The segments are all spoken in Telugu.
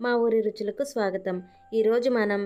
మా ఊరి రుచులకు స్వాగతం. ఈరోజు మనం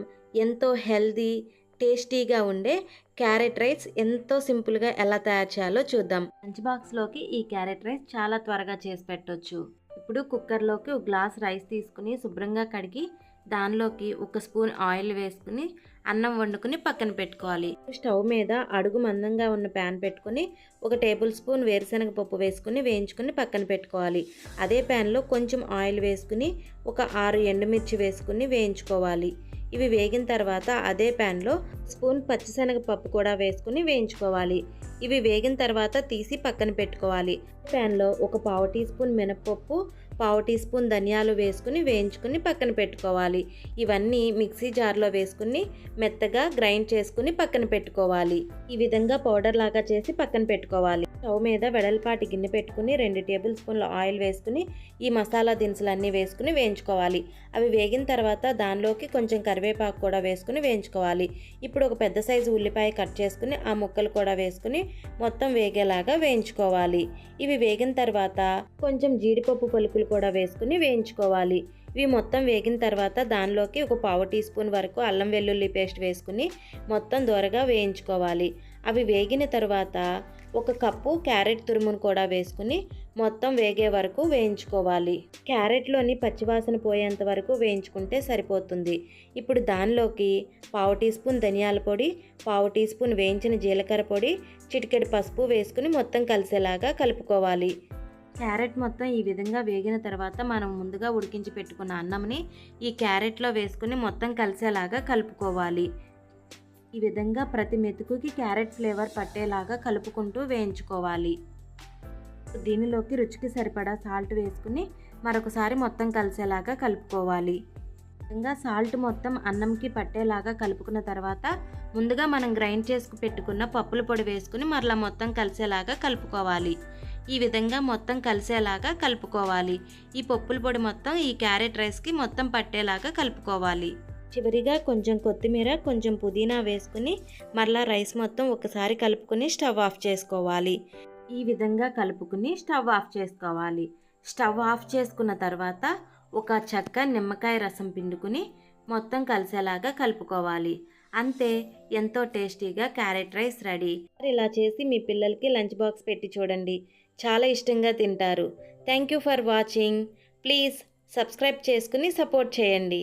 ఎంతో హెల్తీ, టేస్టీగా ఉండే క్యారెట్ రైస్ ఎంతో సింపుల్‌గా ఎలా తయారు చేయాలో చూద్దాం. లంచ్ బాక్స్‌లోకి ఈ క్యారెట్ రైస్ చాలా త్వరగా చేసి పెట్టొచ్చు. ఇప్పుడు కుక్కర్‌లోకి ఒక గ్లాస్ రైస్ తీసుకుని శుభ్రంగా కడిగి దానిలోకి ఒక స్పూన్ ఆయిల్ వేసుకుని అన్నం వండుకుని పక్కన పెట్టుకోవాలి. స్టవ్ మీద అడుగు మందంగా ఉన్న ప్యాన్ పెట్టుకుని ఒక టేబుల్ స్పూన్ వేరుశనగ పప్పు వేసుకుని వేయించుకుని పక్కన పెట్టుకోవాలి. అదే ప్యాన్లో కొంచెం ఆయిల్ వేసుకుని ఒక 6 ఎండుమిర్చి వేసుకుని వేయించుకోవాలి. ఇవి వేగిన తర్వాత అదే ప్యాన్లో స్పూన్ పచ్చిశనగపప్పు కూడా వేసుకుని వేయించుకోవాలి. ఇవి వేగిన తర్వాత తీసి పక్కన పెట్టుకోవాలి. ప్యాన్లో ఒక పావు టీ స్పూన్ మినపప్పు, పావు టీ స్పూన్ ధనియాలు వేసుకుని వేయించుకుని పక్కన పెట్టుకోవాలి. ఇవన్నీ మిక్సీ జార్లో వేసుకుని మెత్తగా గ్రైండ్ చేసుకుని పక్కన పెట్టుకోవాలి. ఈ విధంగా పౌడర్ లాగా చేసి పక్కన పెట్టుకోవాలి. స్టవ్ మీద వెడల్పాటి గిన్నె పెట్టుకుని 2 టేబుల్ స్పూన్ల ఆయిల్ వేసుకుని ఈ మసాలా దినుసులన్నీ వేసుకుని వేయించుకోవాలి. అవి వేగిన తర్వాత దానిలోకి కొంచెం కరివేపాకు కూడా వేసుకుని వేయించుకోవాలి. ఇప్పుడు ఒక పెద్ద సైజు ఉల్లిపాయ కట్ చేసుకుని ఆ ముక్కలు కూడా వేసుకుని మొత్తం వేగేలాగా వేయించుకోవాలి. ఇవి వేగిన తర్వాత కొంచెం జీడిపప్పు పలుకులు కూడా వేసుకుని వేయించుకోవాలి. ఇవి మొత్తం వేగిన తర్వాత దానిలోకి ఒక పావు టీ స్పూన్ వరకు అల్లం వెల్లుల్లి పేస్ట్ వేసుకుని మొత్తం దోరగా వేయించుకోవాలి. అవి వేగిన తర్వాత ఒక కప్పు క్యారెట్ తురుమును కూడా వేసుకుని మొత్తం వేగే వరకు వేయించుకోవాలి. క్యారెట్లోని పచ్చివాసన పోయేంత వరకు వేయించుకుంటే సరిపోతుంది. ఇప్పుడు దానిలోకి పావు టీ స్పూన్ ధనియాల పొడి, పావు టీ స్పూన్ వేయించిన జీలకర్ర పొడి, చిటికెడు పసుపు వేసుకుని మొత్తం కలిసేలాగా కలుపుకోవాలి. క్యారెట్ మొత్తం ఈ విధంగా వేగిన తర్వాత మనం ముందుగా ఉడికించి పెట్టుకున్న అన్నంని ఈ క్యారెట్లో వేసుకుని మొత్తం కలిసేలాగా కలుపుకోవాలి. ఈ విధంగా ప్రతి మెతుకుకి క్యారెట్ ఫ్లేవర్ పట్టేలాగా కలుపుకుంటూ వేయించుకోవాలి. దీనిలోకి రుచికి సరిపడా సాల్ట్ వేసుకుని మరొకసారి మొత్తం కలిసేలాగా కలుపుకోవాలి. విధంగా సాల్ట్ మొత్తం అన్నంకి పట్టేలాగా కలుపుకున్న తర్వాత ముందుగా మనం గ్రైండ్ చేసుకు పెట్టుకున్న పప్పుల పొడి వేసుకుని మరలా మొత్తం కలిసేలాగా కలుపుకోవాలి. ఈ విధంగా మొత్తం కలిసేలాగా కలుపుకోవాలి. ఈ పప్పుల పొడి మొత్తం ఈ క్యారెట్ రైస్కి మొత్తం పట్టేలాగా కలుపుకోవాలి. చివరిగా కొంచెం కొత్తిమీర, కొంచెం పుదీనా వేసుకుని మరలా రైస్ మొత్తం ఒకసారి కలుపుకుని స్టవ్ ఆఫ్ చేసుకోవాలి. ఈ విధంగా కలుపుకుని స్టవ్ ఆఫ్ చేసుకోవాలి. స్టవ్ ఆఫ్ చేసుకున్న తర్వాత ఒక చెక్క నిమ్మకాయ రసం పిండుకుని మొత్తం కలిసేలాగా కలుపుకోవాలి. అంతే, ఎంతో టేస్టీగా క్యారెట్ రైస్ రెడీ. ఇలా చేసి మీ పిల్లలకి లంచ్ బాక్స్ పెట్టి చూడండి, చాలా ఇష్టంగా తింటారు. Thank you for watching. Please subscribe చేసుకుని సపోర్ట్ చేయండి.